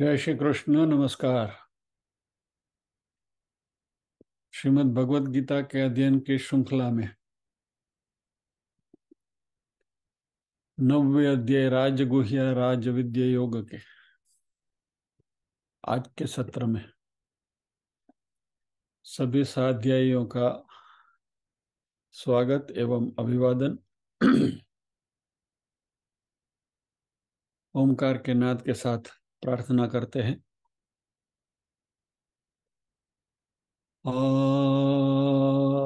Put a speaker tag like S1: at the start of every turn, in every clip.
S1: जय श्री कृष्ण। नमस्कार। श्रीमद् भगवत गीता के अध्ययन की श्रृंखला में 9वें अध्याय राजगुह्य राज विद्या योग के आज के सत्र में सभी साध्यायियों का स्वागत एवं अभिवादन। ओमकार के नाद के साथ प्रार्थना करते हैं। आ ओम।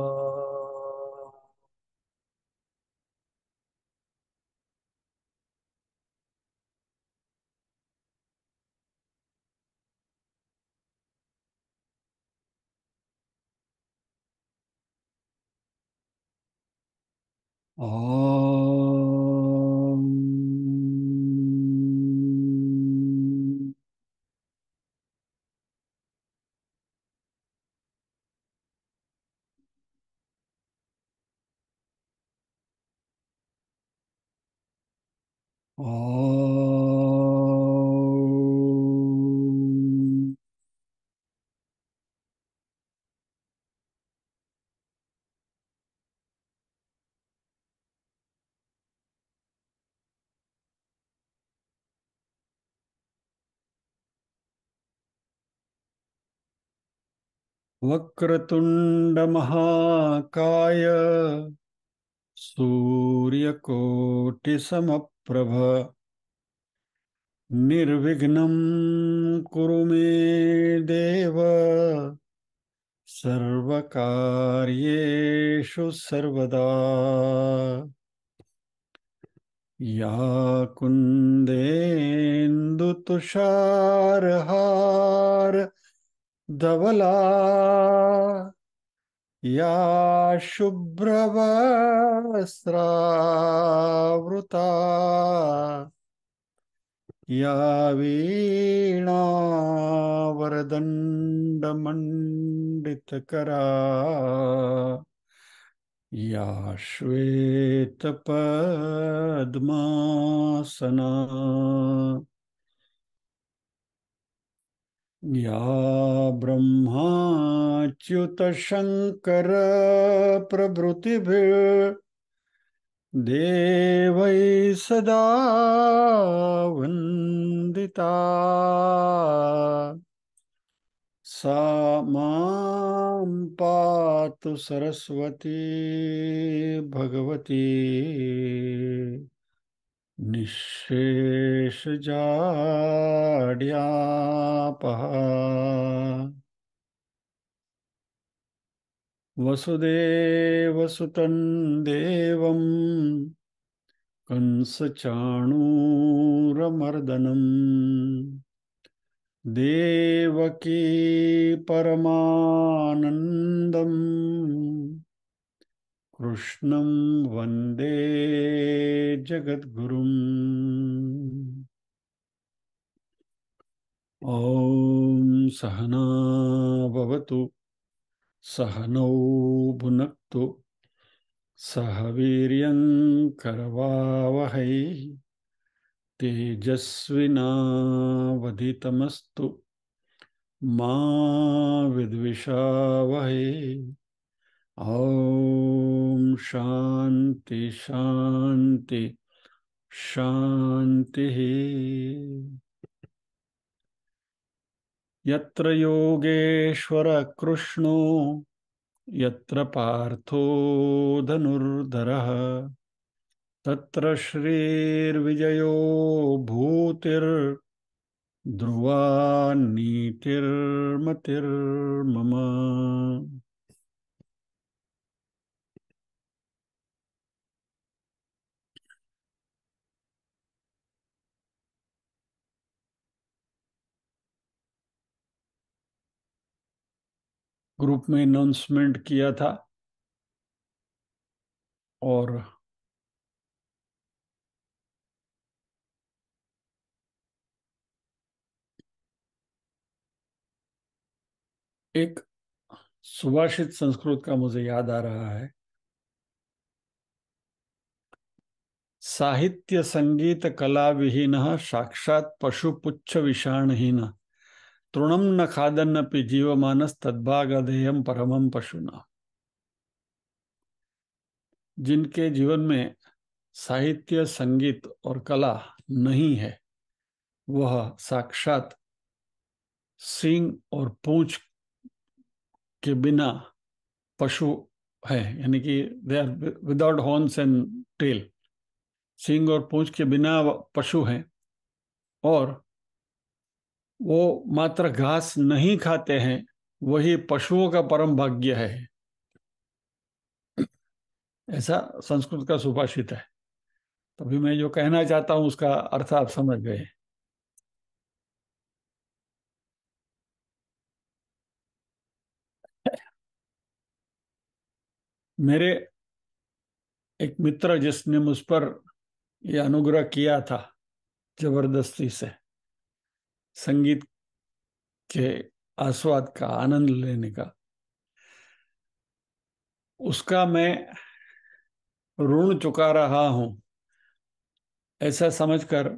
S1: ओम। वक्रतुंड महाकाय सूर्यकोटि समप्रभ निर्विघ्नं कुरु मे देव सर्वकार्येषु सर्वदा। या कुन्देन्दु तुषारहार धवला या शुभ्रवस्त्रावृता या वीणावरदण्डमण्डितकरा या श्वेतपद्मासना या ब्रह्माच्युतशङ्कर प्रभृतिभिर् देवैः सदा वन्दिता। सा मां पातु सरस्वती भगवती निःशेषजाड्यापहा। वसुदेवसुतं देवं कंसचाणूरमर्दनम् देवकी परमानन्दम् कृष्णं वन्दे जगद्गुरुम्। ॐ सहना भवतु सहनौ भुनक्तु सह वीर्यं करवावहै तेजस्विनावधितमस्तु मा विद्विषावहै। ॐ शान्ति शान्ति शान्तिः। यत्र योगेश्वर कृष्णो यत्र पार्थो धनुर्धरः तत्र श्रीर्विजयो भूतिर्ध्रुवा नीतिर्मतिर्मम। ग्रुप में अनाउंसमेंट किया था और एक सुभाषित संस्कृत का मुझे याद आ रहा है। साहित्य संगीत कला विहीन साक्षात पशुपुच्छ विषाणहीन तृणम न खादन्नपि जीवमानस तद्भागधेयम परमम पशुना। जिनके जीवन में साहित्य संगीत और कला नहीं है, वह साक्षात सींग और पूंछ के बिना पशु है, यानी कि they are without horns and tail. सींग और पूंछ के बिना पशु हैं, और वो मात्र घास नहीं खाते हैं, वही पशुओं का परम भाग्य है। ऐसा संस्कृत का सुभाषित है। तभी मैं जो कहना चाहता हूं उसका अर्थ आप समझ गए। मेरे एक मित्र जिसने मुझ पर यह अनुग्रह किया था जबरदस्ती से संगीत के आस्वाद का आनंद लेने का, उसका मैं ऋण चुका रहा हूं ऐसा समझकर,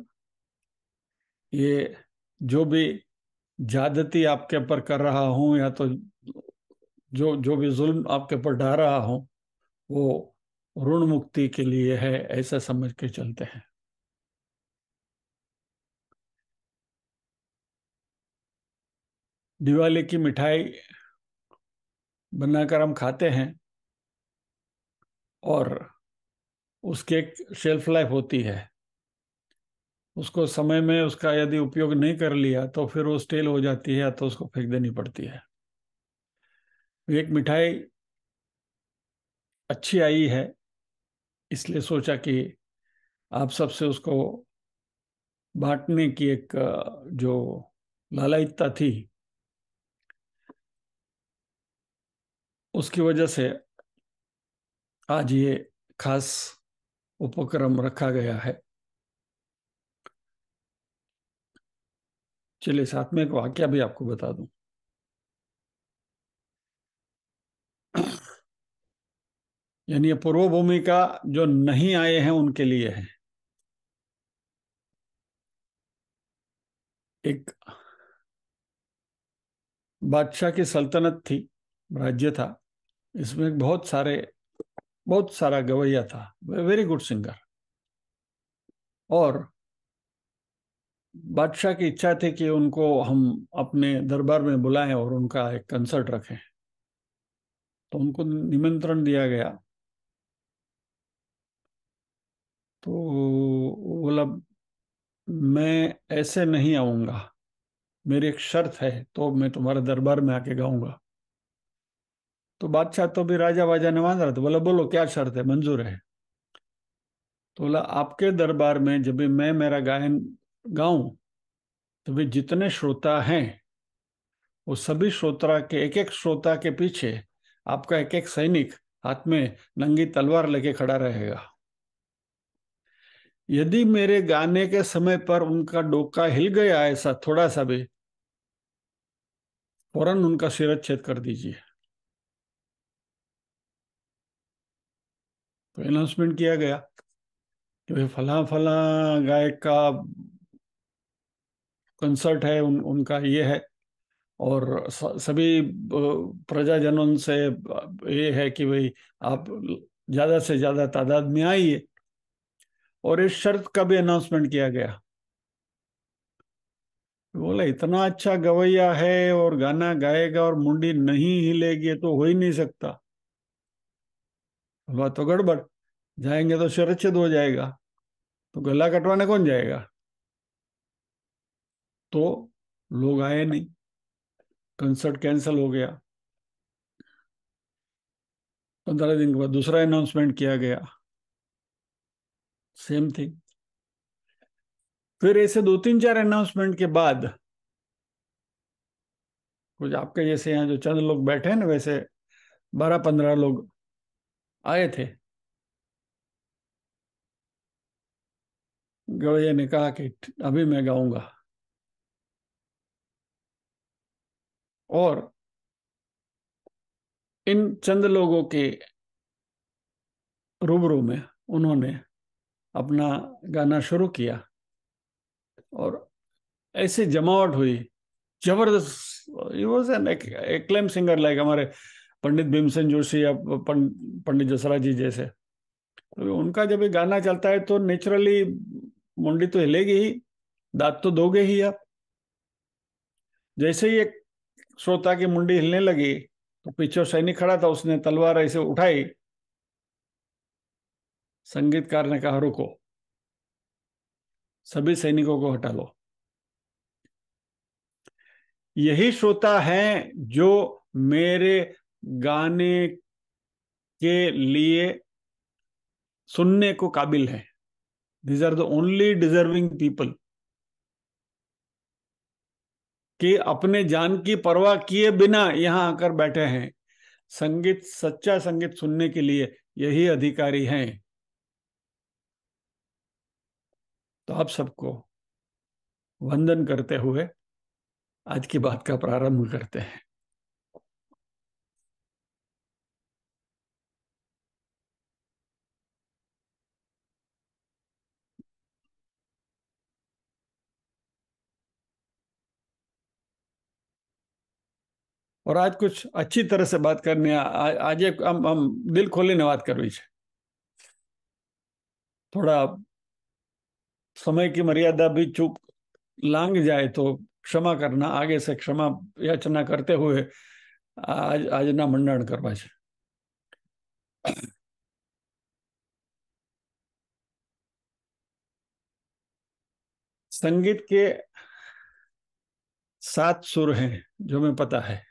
S1: ये जो भी ज्यादती आपके ऊपर कर रहा हूं, या तो जो जो भी जुल्म आपके ऊपर डाल रहा हूं, वो ऋण मुक्ति के लिए है, ऐसा समझ के चलते हैं। दिवाली की मिठाई बनाकर हम खाते हैं, और उसकी एक शेल्फ लाइफ होती है। उसको समय में उसका यदि उपयोग नहीं कर लिया तो फिर वो स्टेल हो जाती है, या तो उसको फेंक देनी पड़ती है। एक मिठाई अच्छी आई है, इसलिए सोचा कि आप सबसे उसको बांटने की एक जो लालयिकता थी, उसकी वजह से आज ये खास उपक्रम रखा गया है। चलिए साथ में एक वाक्य भी आपको बता दूं। यानी ये पूर्व भूमिका जो नहीं आए हैं उनके लिए है। एक बादशाह की सल्तनत थी, राज्य था। इसमें बहुत सारा गवैया था, वेरी गुड सिंगर। और बादशाह की इच्छा थी कि उनको हम अपने दरबार में बुलाएं और उनका एक कंसर्ट रखें। तो उनको निमंत्रण दिया गया। तो वो बोला, मैं ऐसे नहीं आऊंगा, मेरी एक शर्त है, तो मैं तुम्हारे दरबार में आके गाऊंगा। तो बादशाह तो भी राजा वाजा ने मान रहा था, बोला बोलो क्या शर्त है, मंजूर है। तो बोला, आपके दरबार में जब भी मैं मेरा गायन गाऊं, तो भी जितने श्रोता हैं, वो सभी श्रोता के एक एक श्रोता के पीछे आपका एक एक सैनिक हाथ में नंगी तलवार लेके खड़ा रहेगा। यदि मेरे गाने के समय पर उनका डोका हिल गया ऐसा थोड़ा सा भी, फौरन उनका शिरच्छेद कर दीजिए। तो अनाउंसमेंट किया गया कि भाई फला फला गायक का कंसर्ट है, उनका ये है, और सभी प्रजाजनों से ये है कि भाई आप ज्यादा से ज्यादा तादाद में आइए। और इस शर्त का भी अनाउंसमेंट किया गया। बोला, इतना अच्छा गवैया है और गाना गाएगा और मुंडी नहीं हिलेगी तो हो ही नहीं सकता। बोला, तो गड़बड़, जाएंगे तो शिरच्छेद हो जाएगा, तो गला कटवाने कौन जाएगा। तो लोग आए नहीं, कंसर्ट कैंसिल हो गया। 15 दिन के बाद दूसरा अनाउंसमेंट किया गया, सेम थिंग। फिर ऐसे 2 3 4 अनाउंसमेंट के बाद कुछ आपके जैसे यहाँ जो चंद लोग बैठे हैं ना, वैसे 12 15 लोग आए थे। गवैया ने कहा कि अभी मैं गाऊंगा। और इन चंद लोगों के रूबरू में उन्होंने अपना गाना शुरू किया और ऐसी जमावट हुई, जबरदस्त। He was an acclaim singer, like हमारे पंडित भीमसेन जोशी या पंडित जसराज जी जैसे। तो उनका जब ये गाना चलता है तो नेचुरली मुंडी तो हिलेगी ही, दांत तो दोगे ही आप। जैसे ही एक श्रोता की मुंडी हिलने लगी तो पीछे सैनिक खड़ा था, उसने तलवार ऐसे उठाई। संगीतकार ने कहा रुको, सभी सैनिकों को हटा लो। यही श्रोता हैं जो मेरे गाने के लिए सुनने को काबिल है। These are the only deserving people, कि अपने जान की परवाह किए बिना यहां आकर बैठे हैं। संगीत, सच्चा संगीत सुनने के लिए यही अधिकारी हैं। तो आप सबको वंदन करते हुए आज की बात का प्रारंभ करते हैं। और आज कुछ अच्छी तरह से बात करनी है। आज एक हम दिल खोलीने बात करवी છે। थोड़ा समय की मर्यादा भी चूक लांग जाए तो क्षमा करना, आगे से क्षमा याचना करते हुए आज આજના મંડાણ કરવા છે। संगीत के 7 सुर हैं जो मैं पता है।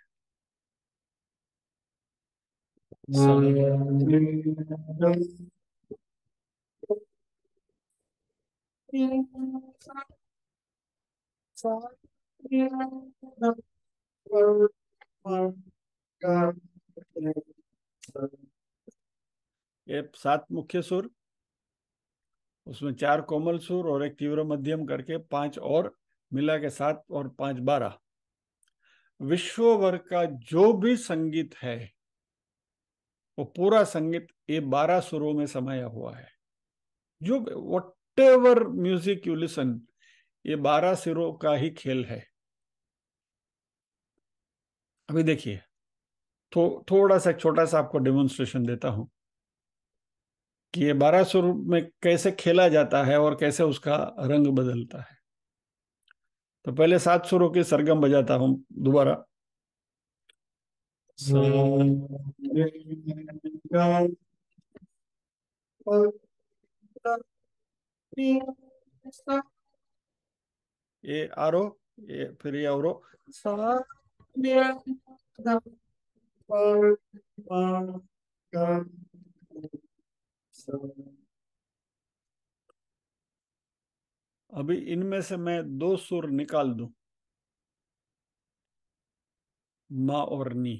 S1: ये 7 मुख्य सुर, उसमें 4 कोमल सुर और एक तीव्र मध्यम करके 5 और मिला के 7 और 5 12। विश्व भर का जो भी संगीत है वो पूरा संगीत ये 12 सुरों में समाया हुआ है। जो what ever music you listen, ये 12 सुरों का ही खेल है। अभी देखिए, थोड़ा सा छोटा सा आपको डेमोन्स्ट्रेशन देता हूं कि ये 12 सुर में कैसे खेला जाता है और कैसे उसका रंग बदलता है। तो पहले 7 सुरों के सरगम बजाता हूं दोबारा। सा, रे, गा, पा, दा, नी, सा। ये आरो, ये फिर ये औरो। सा, रे, गा, पा, पा, गा, सा। अभी इनमें से मैं 2 सुर निकाल दूं, मा और नी।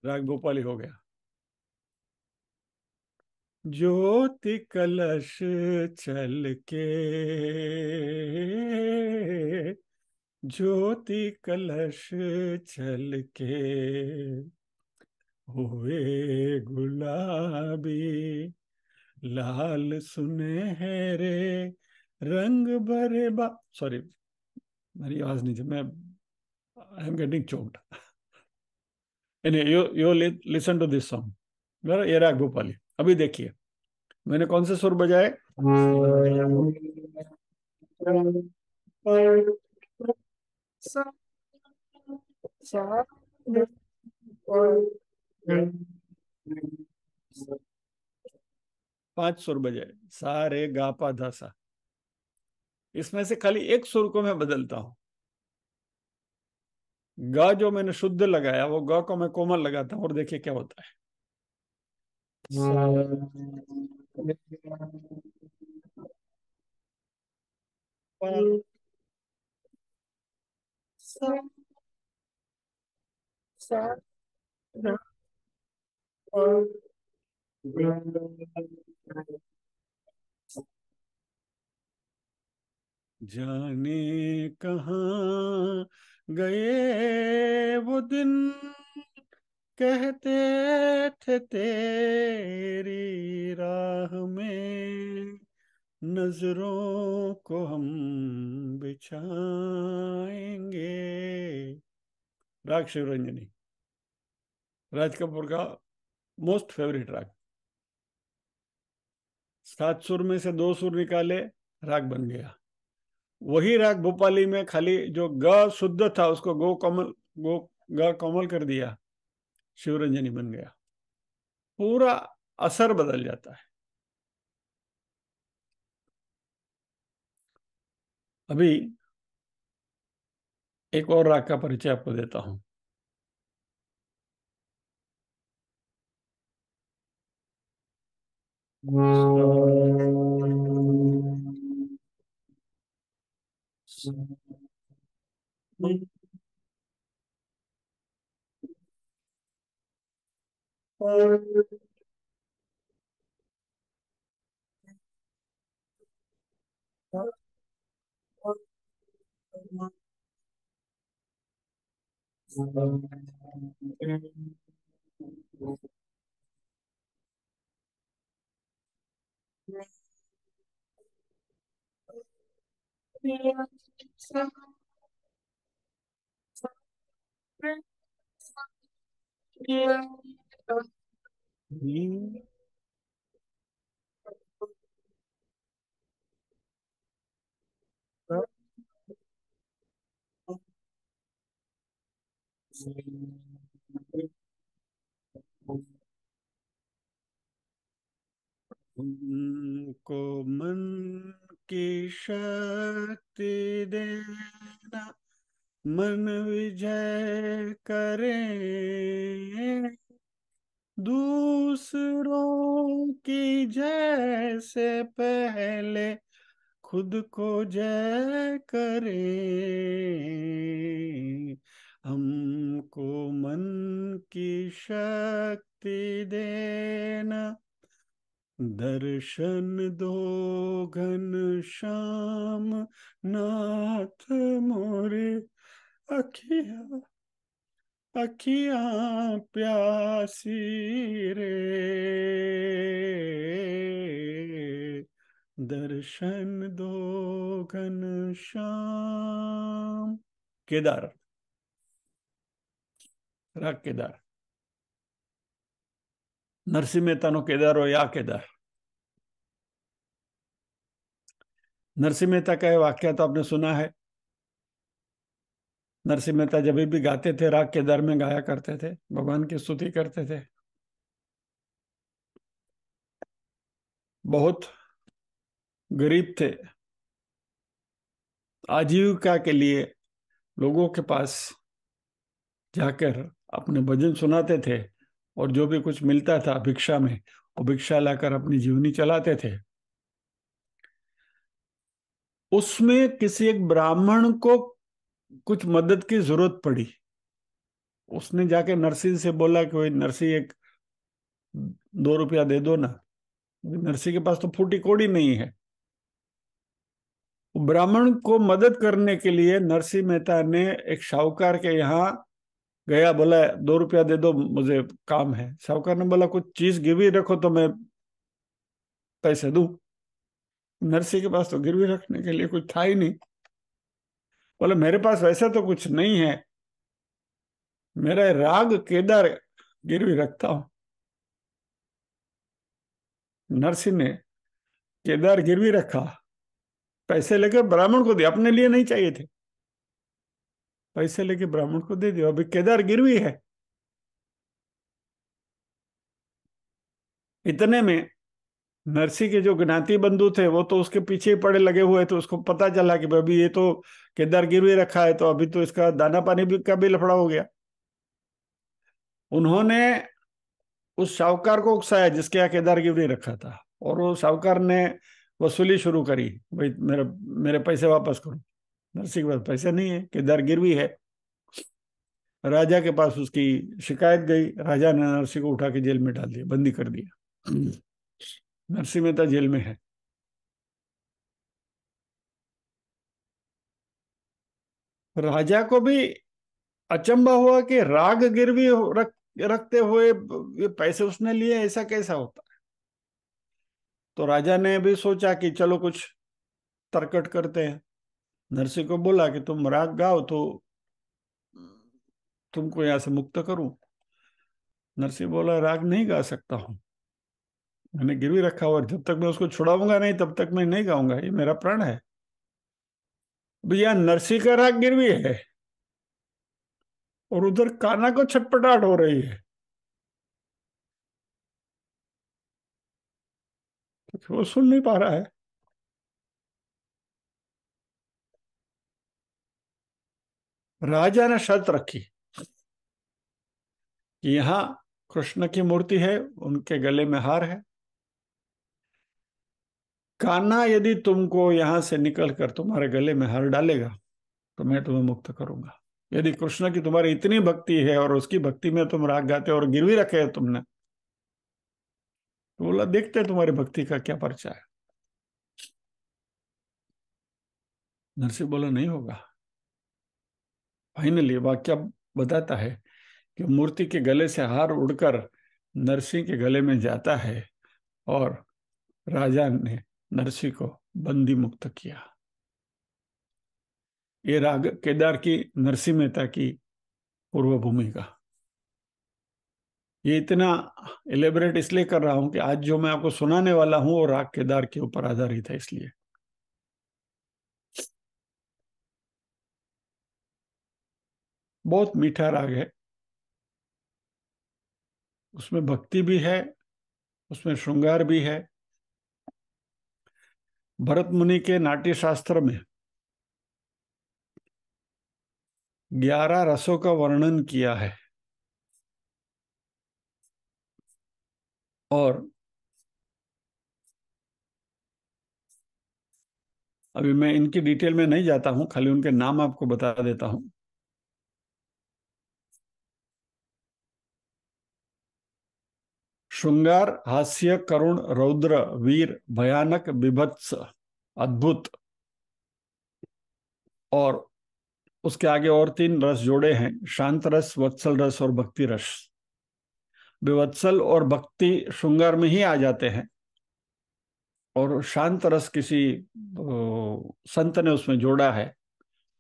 S1: राग भोपाली हो गया। ज्योति कलश चल के, ज्योति कलश चल के, हुए गुलाबी, लाल सुनहरे रंग भरे बा। सॉरी, मेरी आवाज नहीं थी, मैं I am getting choked. You you listen to this song, ये राग भोपाली। अभी देखिए मैंने कौन से सुर बजाए। सा, सा, 5 सुर बजाए, सा रे गा पा धा सा। इसमें से खाली एक सुर को मैं बदलता हूं। ग जो मैंने शुद्ध लगाया वो ग को मैं कोमल लगाता हूं और देखिए क्या होता है। जाने कहाँ गए वो दिन, कहते थे तेरी राह में नजरों को हम बिछाएंगे। राग शिवरंजनी, राज कपूर का मोस्ट फेवरेट राग। 7 सुर में से 2 सुर निकाले, राग बन गया। वही राग भोपाली में खाली जो ग शुद्ध था उसको गो ग कोमल कर दिया, शिवरंजनी बन गया। पूरा असर बदल जाता है। अभी एक और राग का परिचय आपको देता हूं। उनको मन की शक्ति देना, मन विजय करें, दूसरों की जैसे पहले खुद को जय करें। हमको मन की शक्ति देना, दर्शन दो घन श्याम नाथ मोरे, अखियां अखियां प्यासी रे, दर्शन दो घन श्याम। केदार, राग केदार। नरसिंह मेहता नो केदार हो या केदार। नरसिंह मेहता का वाक्य तो आपने सुना है। नरसिंह मेहता जब भी गाते थे राग केदार में गाया करते थे, भगवान की स्तुति करते थे। बहुत गरीब थे, आजीविका के लिए लोगों के पास जाकर अपने भजन सुनाते थे, और जो भी कुछ मिलता था भिक्षा में, वो भिक्षा लाकर अपनी जीवनी चलाते थे। उसमें किसी एक ब्राह्मण को कुछ मदद की जरूरत पड़ी। उसने जाके नरसिंह से बोला कि भाई नरसिंह, एक 2 रुपया दे दो ना। नरसिंह के पास तो फूटी कोड़ी नहीं है। ब्राह्मण को मदद करने के लिए नरसिंह मेहता ने एक शाहूकार के यहाँ गया, बोला 2 रुपया दे दो, मुझे काम है। शाहूकार ने बोला कुछ चीज गिरवी रखो तो मैं पैसे दूं। नरसिंह के पास तो गिरवी रखने के लिए कुछ था ही नहीं। बोले मेरे पास वैसा तो कुछ नहीं है, मेरा राग केदार गिरवी रखता हूं। नरसिंह ने केदार गिरवी रखा, पैसे लेकर ब्राह्मण को दिए, अपने लिए नहीं चाहिए थे। पैसे लेके ब्राह्मण को दे दिया, अभी केदार गिरवी है। इतने में नरसिंह के जो ज्ञाति बंधु थे वो तो उसके पीछे ही पड़े लगे हुए थे। उसको पता चला कि अभी ये तो केदार गिरवी रखा है, तो अभी तो इसका दाना पानी भी का भी लफड़ा हो गया। उन्होंने उस शाहूकार को उकसाया जिसके यहाँ केदार गिरवी रखा था, और वो शाहूकार ने वसूली शुरू करी, भाई मेरे मेरे पैसे वापस करो। नरसिंह के पास पैसे नहीं है, केदार गिरवी है। राजा के पास उसकी शिकायत गई। राजा ने नरसिंह को उठा के जेल में डाल दिया, बंदी कर दिया। नरसिंह मेहता जेल में है। राजा को भी अचंभा हुआ कि राग गिरवी रखते हुए ये पैसे उसने लिए, ऐसा कैसा होता है। तो राजा ने भी सोचा कि चलो कुछ तर्कट करते हैं। नरसिंह को बोला कि तुम राग गाओ तो तुमको यहां से मुक्त करूं। नरसिंह बोला राग नहीं गा सकता हूं, मैंने गिरवी रखा हुआ, जब तक मैं उसको छुड़ाऊंगा नहीं तब तक मैं नहीं गाऊंगा, ये मेरा प्रण है। भैया नरसिंह का राग गिरवी है और उधर कान्हा को छटपटाहट हो रही है, तो वो सुन नहीं पा रहा है। राजा ने शर्त रखी कि यहाँ कृष्ण की मूर्ति है, उनके गले में हार है। कान्हा यदि तुमको यहां से निकल कर तुम्हारे गले में हार डालेगा तो मैं तुम्हें मुक्त करूंगा। यदि कृष्ण की तुम्हारी इतनी भक्ति है और उसकी भक्ति में तुम राग गाते हो और गिरवी रखे है तुमने, तो बोला देखते हैं तुम्हारी भक्ति का क्या पर्चा है। नरसिंह बोला नहीं होगा। फाइनली वाक्य बताता है कि मूर्ति के गले से हार उड़कर नरसिंह के गले में जाता है और राजा ने नरसिंह को बंदी मुक्त किया। ये राग केदार की नरसिंह मेहता की पूर्व भूमिका। ये इतना एलेबरेट इसलिए कर रहा हूं कि आज जो मैं आपको सुनाने वाला हूं वो राग केदार के ऊपर आधारित है, इसलिए। बहुत मीठा राग है, उसमें भक्ति भी है, उसमें श्रृंगार भी है। भरत मुनि के नाट्य शास्त्र में 11 रसों का वर्णन किया है। और अभी मैं इनकी डिटेल में नहीं जाता हूं, खाली उनके नाम आपको बता देता हूं। श्रृंगार, हास्य, करुण, रौद्र, वीर, भयानक, बीभत्स, अद्भुत। और उसके आगे और 3 रस जोड़े हैं, शांत रस, वत्सल रस और भक्ति रस। विवत्सल और भक्ति श्रृंगार में ही आ जाते हैं, और शांत रस किसी संत ने उसमें जोड़ा है।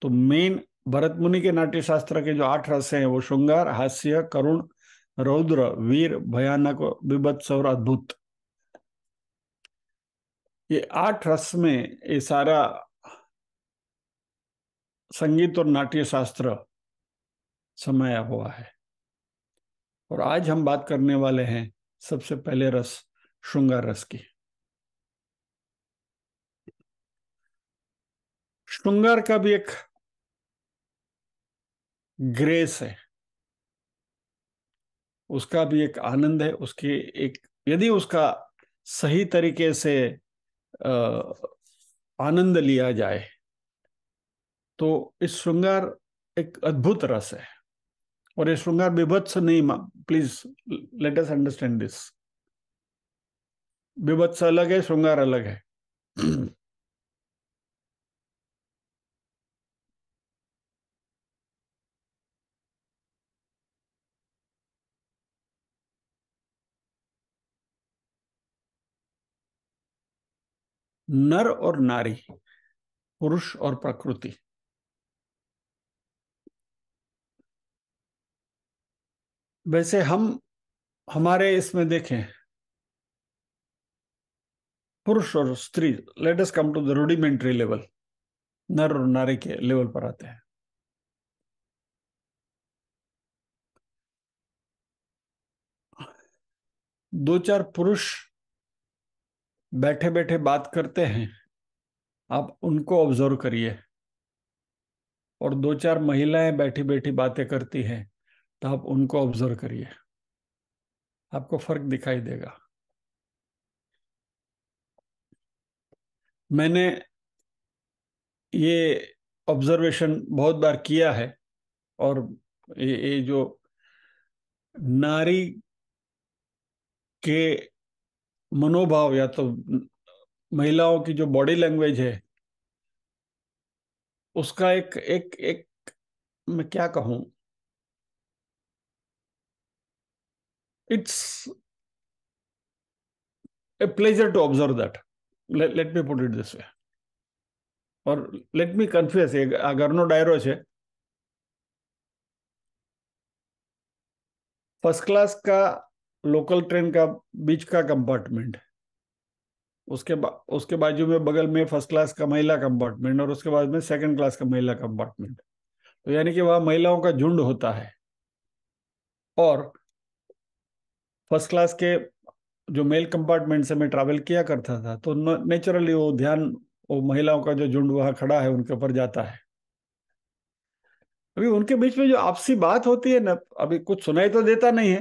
S1: तो मेन भरत मुनि के नाट्य शास्त्र के जो 8 रस हैं वो श्रृंगार, हास्य, करुण, रौद्र, वीर, भयानक, बीभत्स और अद्भुत। ये 8 रस में ये सारा संगीत और नाट्य शास्त्र समाया हुआ है। और आज हम बात करने वाले हैं सबसे पहले रस, श्रृंगार रस की। श्रृंगार का भी एक ग्रेस है, उसका भी एक आनंद है, उसकी एक, यदि उसका सही तरीके से अ, आनंद लिया जाए तो इस श्रृंगार एक अद्भुत रस है। और ये श्रृंगार बीभत्स नहीं, please let us understand this. बीभत्स अलग है, श्रृंगार अलग है। नर और नारी, पुरुष और प्रकृति। वैसे हम हमारे इसमें देखें, पुरुष और स्त्री, let us come to the rudimentary level, नर और नारी के लेवल पर आते हैं। 2-4 पुरुष बैठे बैठे बात करते हैं, आप उनको ऑब्जर्व करिए। और 2-4 महिलाएं बैठी बैठी बातें करती हैं, तो आप उनको ऑब्जर्व करिए, आपको फर्क दिखाई देगा। मैंने ये ऑब्जर्वेशन बहुत बार किया है, और ये जो नारी के मनोभाव, या तो महिलाओं की जो बॉडी लैंग्वेज है, उसका एक एक एक मैं क्या कहूं, it's a pleasure to observe that, let me put it this way. और लेट मी कन्फ्यूज, घरनो डायरो है, फर्स्ट क्लास का लोकल ट्रेन का बीच का कंपार्टमेंट, उसके बाजू में बगल में फर्स्ट क्लास का महिला कंपार्टमेंट, और उसके बाद में सेकंड क्लास का महिला कंपार्टमेंट। तो यानी कि वहां महिलाओं का झुंड होता है। और फर्स्ट क्लास के जो मेल कंपार्टमेंट से मैं ट्रैवल किया करता था, तो नेचुरली वो ध्यान, वो महिलाओं का जो झुंड वहां खड़ा है उनके ऊपर जाता है। अभी उनके बीच में जो आपसी बात होती है ना, अभी कुछ सुनाई तो देता नहीं है,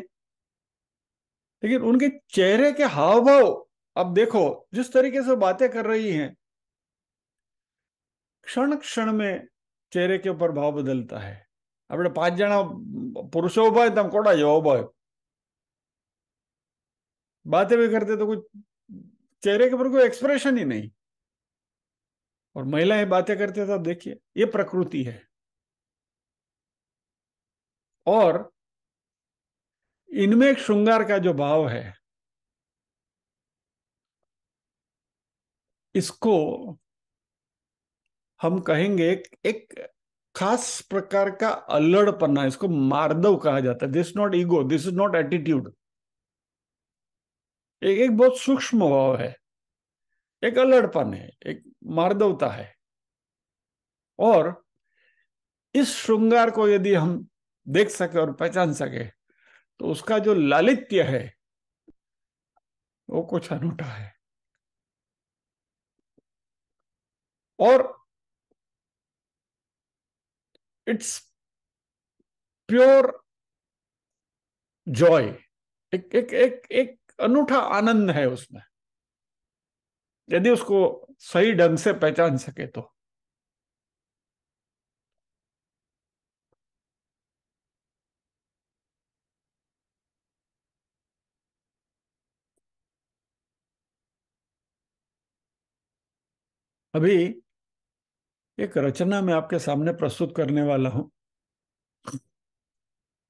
S1: लेकिन उनके चेहरे के हाव भाव, अब देखो, जिस तरीके से बातें कर रही हैं, क्षण क्षण में चेहरे के ऊपर भाव बदलता है। આપણે 5 જણા पुरुषों उभा है, तम कोड़ा जो उभा है, बातें भी करते तो कुछ चेहरे के ऊपर कोई एक्सप्रेशन ही नहीं, और महिलाएं बातें करते तो देखिए, ये प्रकृति है। और इनमें एक श्रृंगार का जो भाव है, इसको हम कहेंगे एक खास प्रकार का अल्लड़पना, इसको मार्दव कहा जाता है। This not ego, this is not attitude, एक बहुत सूक्ष्म भाव है, एक अल्लड़पन है, एक मार्दवता है। और इस श्रृंगार को यदि हम देख सके और पहचान सके, तो उसका जो लालित्य है वो कुछ अनूठा है। और इट्स प्योर जॉय, एक एक एक एक अनूठा आनंद है उसमें, यदि उसको सही ढंग से पहचान सके तो। अभी एक रचना मैं आपके सामने प्रस्तुत करने वाला हूं,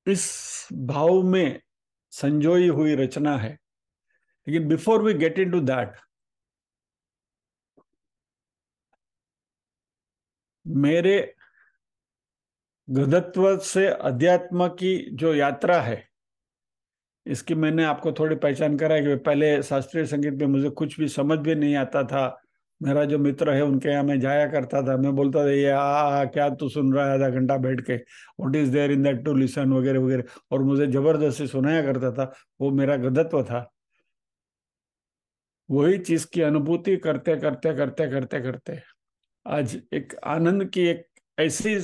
S1: इस भाव में संजोई हुई रचना है। लेकिन before we get into that, मेरे गधत्व से अध्यात्म की जो यात्रा है, इसकी मैंने आपको थोड़ी पहचान कराई कि पहले शास्त्रीय संगीत में मुझे कुछ भी समझ भी नहीं आता था। मेरा जो मित्र है उनके यहाँ मैं जाया करता था, मैं बोलता था ये क्या तू सुन रहा है आधा घंटा बैठ के, what is there in that to listen, वगैरह वगैरह, और मुझे जबरदस्ती सुनाया करता था। वो मेरा गधत्व था। वही चीज की अनुभूति करते करते करते करते करते आज एक आनंद की एक ऐसी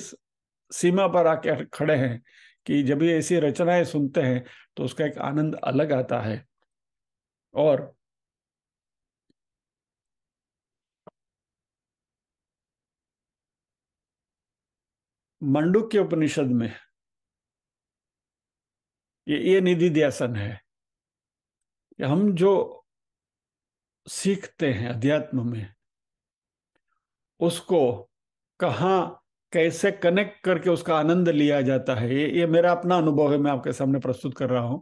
S1: सीमा पर आके खड़े हैं कि जब ये ऐसी रचनाएं सुनते हैं तो उसका एक आनंद अलग आता है। और मांडुक्य उपनिषद में ये निधि ध्यासन है कि हम जो सीखते हैं अध्यात्म में, उसको कहाँ कैसे कनेक्ट करके उसका आनंद लिया जाता है, ये मेरा अपना अनुभव है, मैं आपके सामने प्रस्तुत कर रहा हूं।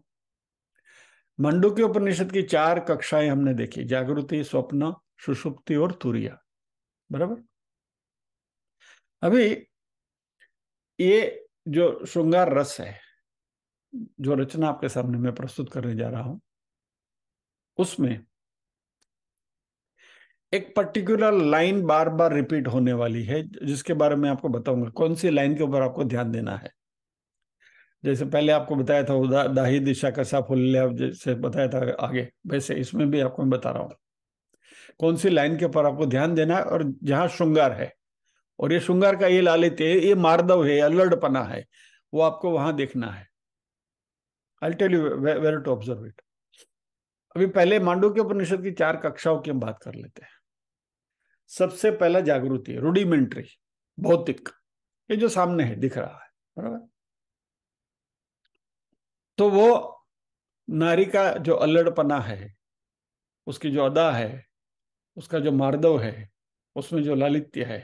S1: मांडुक्य उपनिषद की 4 कक्षाएं हमने देखी, जागृति, स्वप्न, सुषुप्ति और तुरिया, बराबर। अभी ये जो श्रृंगार रस है, जो रचना आपके सामने मैं प्रस्तुत करने जा रहा हूं, उसमें एक पर्टिकुलर लाइन बार बार रिपीट होने वाली है, जिसके बारे में आपको बताऊंगा कौन सी लाइन के ऊपर आपको ध्यान देना है। जैसे पहले आपको बताया था दाही दिशा कसा फूल, जैसे बताया था आगे, वैसे इसमें भी आपको मैं बता रहा हूँ कौन सी लाइन के ऊपर आपको ध्यान देना है, और जहां श्रृंगार है, और ये श्रृंगार का ये लालित्य है, ये मार्दव है, अल्लड़पना है, वो आपको वहां देखना है। I tell you where to observe it. अभी पहले मांडुक्य उपनिषद की 4 कक्षाओं की हम बात कर लेते हैं। सबसे पहला जागृति, रूडिमेंट्री, भौतिक, ये जो सामने है दिख रहा है, बराबर। तो वो नारी का जो अल्लड़पना है, उसकी जो अदा है, उसका जो मार्दव है, उसमें जो लालित्य है,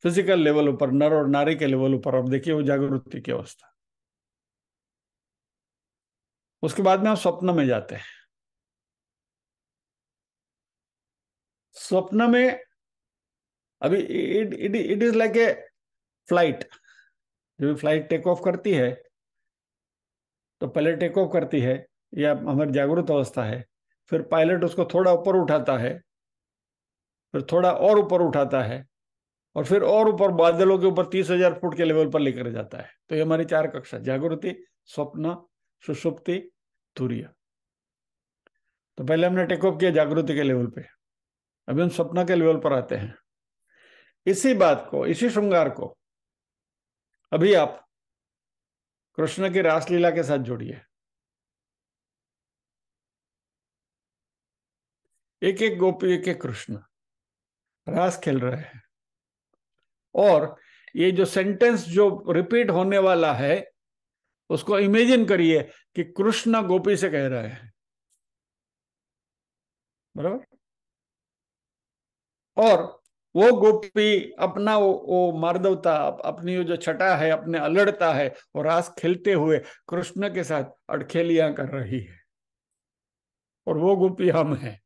S1: फिजिकल लेवल पर, नर और नारी के लेवल पर, अब देखिए वो जागृति की अवस्था। उसके बाद में हम स्वप्न में जाते हैं। स्वप्न में अभी it is like a flight. जब भी फ्लाइट टेक ऑफ करती है, तो पहले टेक ऑफ करती है, या हमारी जागृत अवस्था है, फिर पायलट उसको थोड़ा ऊपर उठाता है, फिर थोड़ा और ऊपर उठाता है, और फिर और ऊपर बादलों के ऊपर 30,000 फुट के लेवल पर लेकर जाता है। तो ये हमारी चार कक्षा: जागृति, स्वप्न, सुषुप्ति, तुरीय। तो पहले हमने टेक ऑफ किया जागृति के लेवल पे, अभी हम स्वप्न के लेवल पर आते हैं। इसी बात को, इसी श्रृंगार को अभी आप कृष्ण की रासलीला के साथ जोड़िए। एक एक गोपी, एक एक कृष्ण रास खेल रहे हैं, और ये जो सेंटेंस जो रिपीट होने वाला है, उसको इमेजिन करिए कि कृष्ण गोपी से कह रहे हैं, बराबर। और वो गोपी अपना वो मार्दवता, अपनी जो छटा है, अपने अलड़ता है, वो रास खेलते हुए कृष्ण के साथ अड़खेलियां कर रही है, और वो गोपी हम हैं,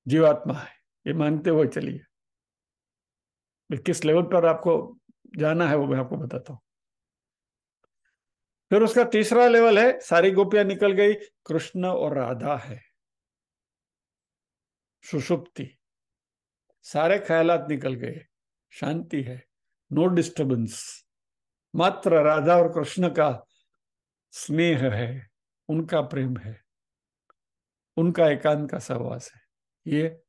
S1: जीवात्मा है। ये मानते हुए चलिए। किस लेवल पर आपको जाना है वो मैं आपको बताता हूँ। फिर उसका तीसरा लेवल है, सारी गोपियां निकल गई, कृष्ण और राधा है, सुषुप्ति। सारे ख्यालात निकल गए, शांति है, नो डिस्टरबेंस, मात्र राधा और कृष्ण का स्नेह है, उनका प्रेम है, उनका एकांत का सहवास है। ये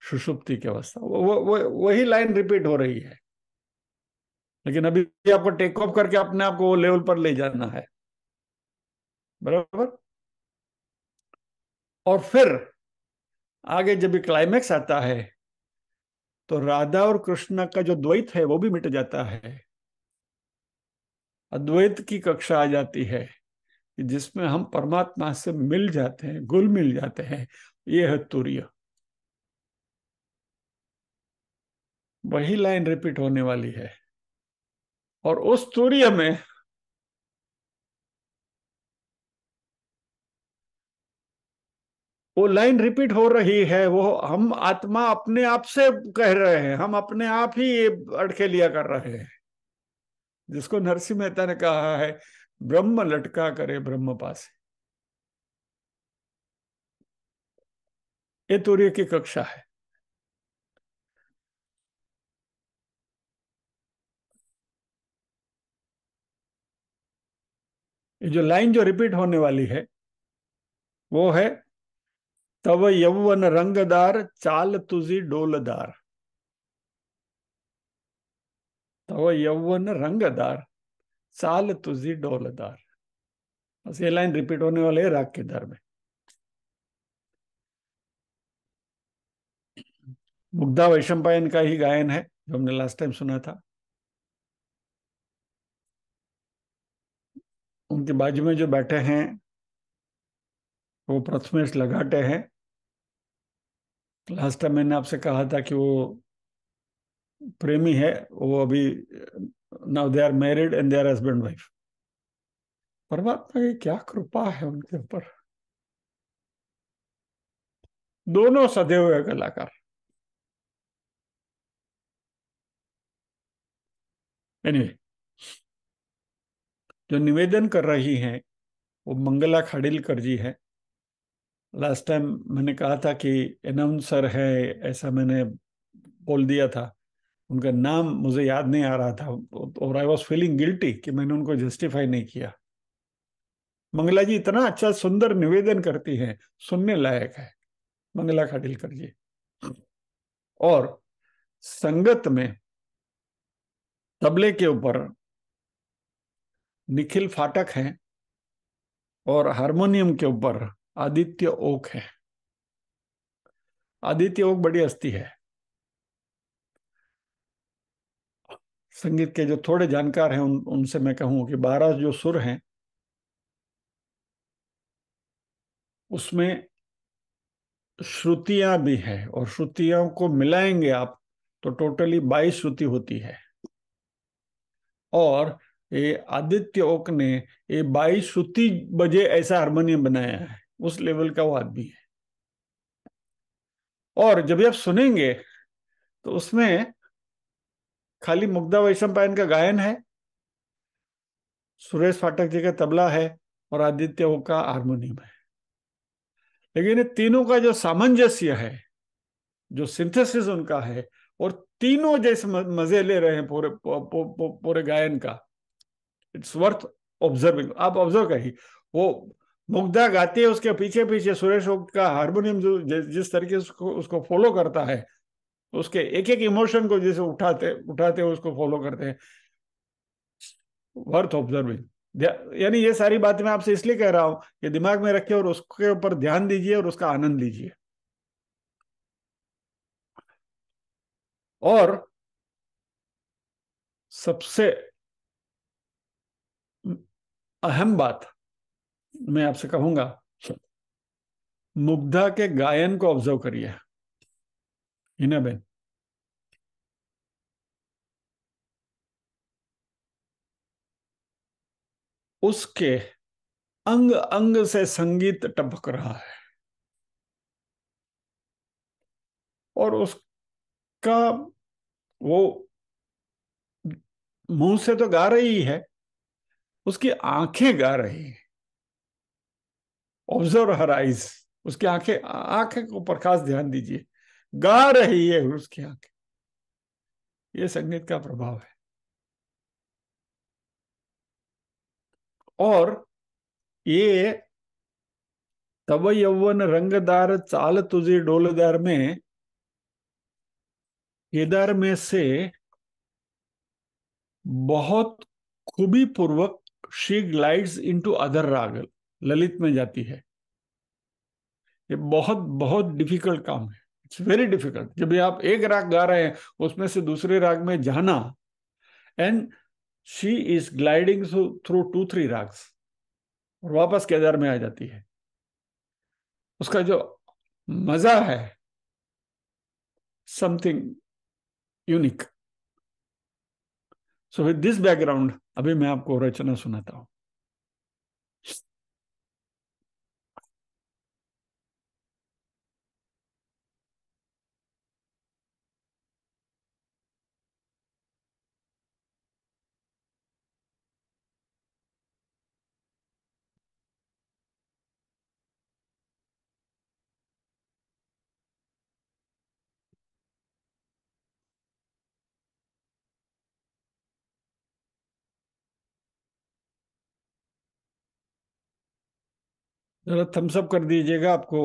S1: सुषुप्ति की अवस्था, वही लाइन रिपीट हो रही है, लेकिन अभी आपको टेक ऑफ करके अपने आप को वो लेवल पर ले जाना है, बराबर। और फिर आगे जब क्लाइमेक्स आता है, तो राधा और कृष्ण का जो द्वैत है वो भी मिट जाता है, अद्वैत की कक्षा आ जाती है, जिसमें हम परमात्मा से मिल जाते हैं, घुल मिल जाते हैं। ये है तुरीय। वही लाइन रिपीट होने वाली है, और उस तुरीय में वो लाइन रिपीट हो रही है, वो हम आत्मा अपने आप से कह रहे हैं, हम अपने आप ही ये अड़खेलिया कर रहे हैं, जिसको नरसिंह मेहता ने कहा है, ब्रह्म लटका करे ब्रह्म पासे। ये तुरीय की कक्षा है। ये जो लाइन जो रिपीट होने वाली है, वो है, तव यौवन रंगदार चाल तुझी डोलदार। तव यौवन रंगदार चाल तुझी डोलदार। बस ये लाइन रिपीट होने वाले है राग के दर में। मुग्धा वैशंपायन का ही गायन है, जो हमने लास्ट टाइम सुना था। उनके बाजू में जो बैठे हैं, वो प्रथमेश लगाटे हैं। लास्ट टाइम मैंने आपसे कहा था कि वो प्रेमी है, वो अभी now they are married and they are husband wife. परमात्मा की क्या कृपा है उनके ऊपर। दोनों सधे हुए कलाकार। एनीवे, जो निवेदन कर रही हैं वो मंगला खाड़िलकर जी है। लास्ट टाइम मैंने कहा था कि अनाउंसर है, ऐसा मैंने बोल दिया था। उनका नाम मुझे याद नहीं आ रहा था, और आई वॉज फीलिंग गिल्टी कि मैंने उनको जस्टिफाई नहीं किया। मंगला जी इतना अच्छा सुंदर निवेदन करती हैं, सुनने लायक है मंगला खाड़िलकर जी। और संगत में तबले के ऊपर निखिल फाटक हैं, और हारमोनियम के ऊपर आदित्य ओक है। आदित्य ओक बड़ी हस्ती है। संगीत के जो थोड़े जानकार हैं उनसे मैं कहूँ कि 12 जो सुर हैं उसमें श्रुतियां भी हैं, और श्रुतियों को मिलाएंगे आप तो टोटली 22 श्रुति होती है। और ये आदित्य ओक ने ये 22 श्रुति बजे ऐसा हारमोनियम बनाया है, उस लेवल का वो आदमी है। और जब आप सुनेंगे तो उसमें खाली मुग्धा वैशंपायन का गायन है, सुरेश फाटक जी का तबला है, और आदित्य ओक का हारमोनियम है। लेकिन ये तीनों का जो सामंजस्य है, जो सिंथेसिस उनका है, और तीनों जैसे मजे ले रहे हैं पूरे गायन का, इट्स वर्थ ऑब्जर्विंग। आप ऑब्जर्व करिए, वो मुग्धा गाती है, उसके पीछे पीछे सुरेश का हारमोनियम जो जिस तरीके से उसको फॉलो करता है, उसके एक एक इमोशन को जैसे उठाते उठाते उसको फॉलो करते हैं, वर्थ ऑब्जर्विंग। यानी ये सारी बातें मैं आपसे इसलिए कह रहा हूं कि दिमाग में रखिए और उसके ऊपर ध्यान दीजिए और उसका आनंद लीजिए। और सबसे अहम बात मैं आपसे कहूंगा, मुग्धा के गायन को ऑब्जर्व करिए। हिना बेन, उसके अंग अंग से संगीत टपक रहा है, और उसका वो मुंह से तो गा रही है, उसकी आंखें गा रही है। ऑब्जर्व हर आइज, उसकी आंखें, आंखें को पर खास ध्यान दीजिए, गा रही है उसकी आंखें। ये संगीत का प्रभाव है। और ये तब यौवन रंगदार चाल तुझे डोलदार में, केदार में से बहुत खूबी पूर्वक शी ग्लाइड्स इनटू अदर राग, ललित में जाती है। ये बहुत बहुत डिफिकल्ट काम है, इट्स वेरी डिफिकल्ट। जब भी आप एक राग गा रहे हैं उसमें से दूसरे राग में जाना, and she is gliding through 2-3 ragas और वापस केदार में आ जाती है। उसका जो मजा है, something unique. So with this background अभी मैं आपको रचना सुनाता हूं। जरा थम्स अप कर दीजिएगा, आपको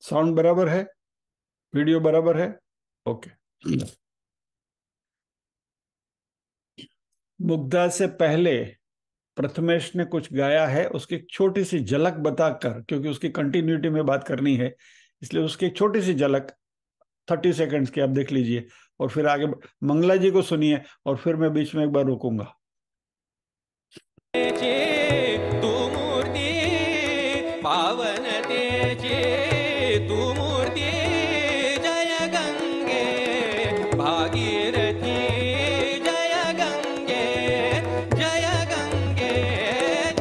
S1: साउंड बराबर है, वीडियो बराबर है, ओके। मुग्धा से पहले प्रथमेश ने कुछ गाया है, उसकी छोटी सी झलक बताकर, क्योंकि उसकी कंटिन्यूटी में बात करनी है, इसलिए उसकी छोटी सी झलक 30 सेकंड्स की आप देख लीजिए, और फिर आगे मंगला जी को सुनिए, और फिर मैं बीच में एक बार रुकूंगा। तू मूर्ति पावन तेजे, तू मूर्ति जय गंगे भागीरथी, जय गंगे जय गंगे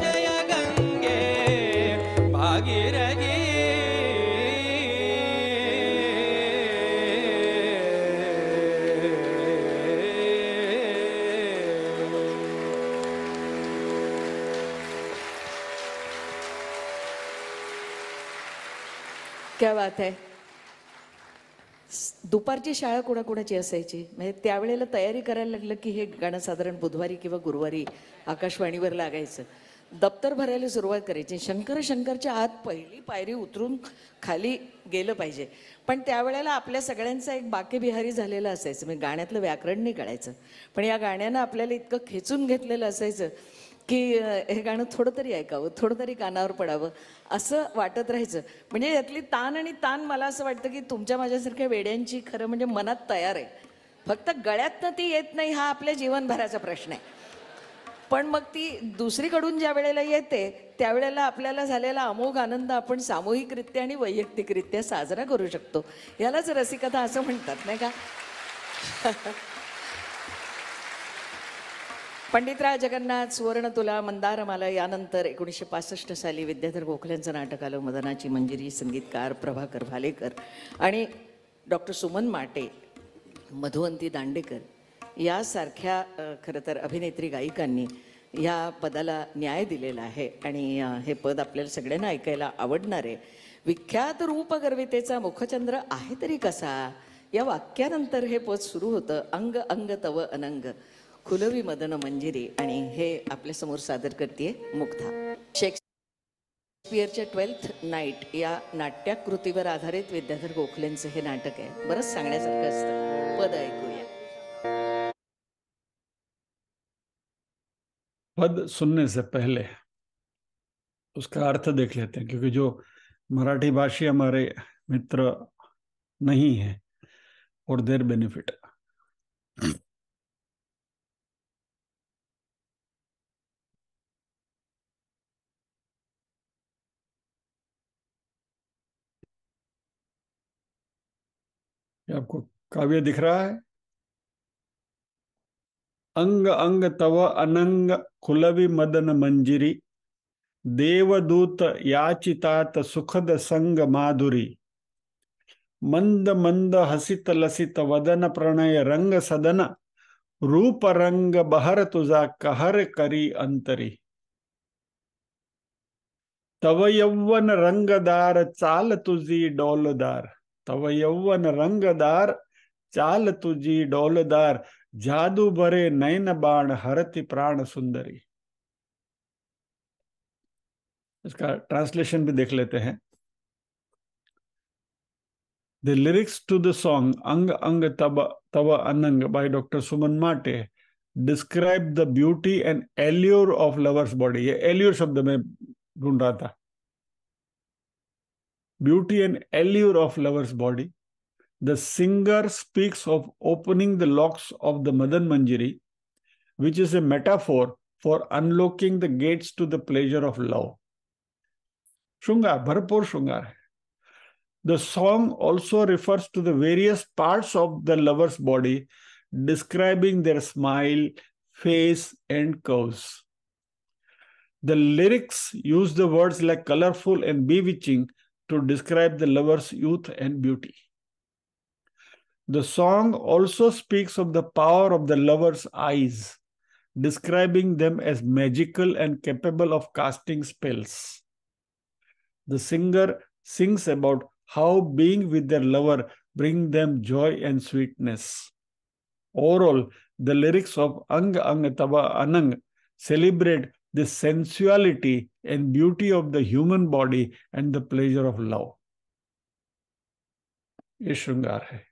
S1: जय गंगे भागीरथी।
S2: क्या बात आहे। दुपारची शाळा कोणाकोणाची असायची, म्हणजे त्यावेळेला तयारी करायला लागलं की हे गाणं साधारण बुधवारी किंवा गुरुवारी आकाशवाणीवर लागायचं। दप्तर भरायला सुरुवात करायची, शंकर शंकरच्या आत पहिली पायरी उतरून खाली गेलं पाहिजे। पण त्यावेळेला आपल्या सगळ्यांचा एक बाके बिहारी झालेला असायचं, म्हणजे गाण्यातलं व्याकरण नाही कळायचं, पण या गाण्यानं आपल्याला इतकं खेचून घेतलेलं असायचं की हे गाणं थोडं तरी ऐकावं, थोडं तरी कानावर पडावं असं वाटत राहायचं. म्हणजे यातली ताण आणि ताण मला असं वाटतं की तुमच्या माझ्यासारख्या वेड्यांची खरं म्हणजे मनात तयार आहे. फक्त गळ्यातनं ती येत नाही हा आपल्या जीवनभराचा प्रश्न आहे. पण मग ती दुसरीकडून ज्या वेळेला येते त्यावेळेला आपल्याला झालेला अमोघ आनंद आपण सामूहिकरित्या आणि वैयक्तिकरित्या साजरा करू शकतो. यालाच रसिकता असं म्हणतात नाही का? पंडितराव जगन्नाथ, सुवर्णतुला, मंदारमाला यानंतर 1965 साली विद्याधर गोखल्यांचं नाटक आलं मदनाची मंजिरी. संगीतकार प्रभाकर भालेकर आणि डॉक्टर सुमन माटे, मधुवंती दांडेकर यासारख्या खरं तर अभिनेत्री गायिकांनी या पदाला न्याय दिलेला आहे आणि हे पद आपल्याला सगळ्यांना ऐकायला आवडणार आहे. विख्यात रूपगर्वितेचा मुखचंद्र आहे तरी कसा या वाक्यानंतर हे पद सुरू होतं. अंग अंग तव अनंग खुलवी मदन मंजिरी आणि हे आपल्यासमोर सादर करते मुग्धा. शेक्सपियरच्या 12th नाईट या नाट्याकृतीवर आधारित विद्याधर गोखलेंचं हे नाटक आहे. बरंच सांगण्यासारखं असतं. पद ऐकूया.
S1: पद सुनने से पहले उसका अर्थ देख लेते हैं, क्योंकि जो मराठी भाषी हमारे मित्र नहीं है, फॉर देयर बेनिफिट. आपको काव्य दिख रहा है? अंग अंग तव अनंग खुलवी मदन मंजिरी देवदूत याचितात सुखद संग माधुरी मंद मंद हसित लसित वदन प्रणय रंग सदन रूप रंग बहर तुझा कहर करी अंतरी तव यौवन रंगदार चाल तुझी डौलदार तव यौवन रंगदार चाल तुझी डौलदार जादू भरे नयन बाण हरति प्राण सुंदरी. इसका ट्रांसलेशन भी देख लेते हैं. The lyrics to the song Ang Ang Tava Anang by Dr. Suman Mate describe the beauty and allure of lover's body. ये allure शब्द मैं ढूंढ रहा था. Beauty and allure of lover's body. The singer speaks of opening the locks of the Madan Manjari, which is a metaphor for unlocking the gates to the pleasure of love. श्रृंगार, भरपूर श्रृंगार है. The song also refers to the various parts of the lover's body, describing their smile, face, and curves. The lyrics use the words like colorful and bewitching to describe the lover's youth and beauty. The song also speaks of the power of the lover's eyes, describing them as magical and capable of casting spells. The singer sings about how being with their lover brings them joy and sweetness. Overall, the lyrics of Ang Ang Tava Anang celebrate the sensuality and beauty of the human body and the pleasure of love. ये श्रृंगार है.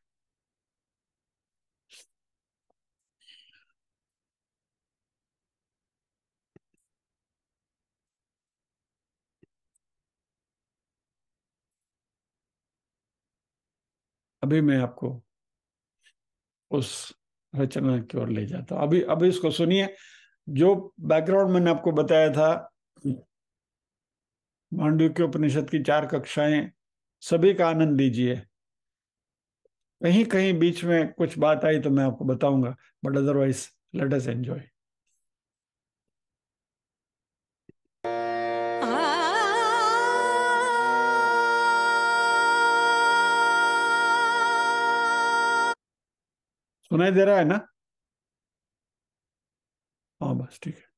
S1: अभी मैं आपको उस रचना की ओर ले जाता हूं. अभी इसको सुनिए. जो बैकग्राउंड मैंने आपको बताया था, मांडुक्य उपनिषद की 4 कक्षाएं, सभी का आनंद लीजिए. कहीं कहीं बीच में कुछ बात आई तो मैं आपको बताऊंगा, but otherwise let us enjoy. सुनाई दे रहा है ना? हाँ बस ठीक है.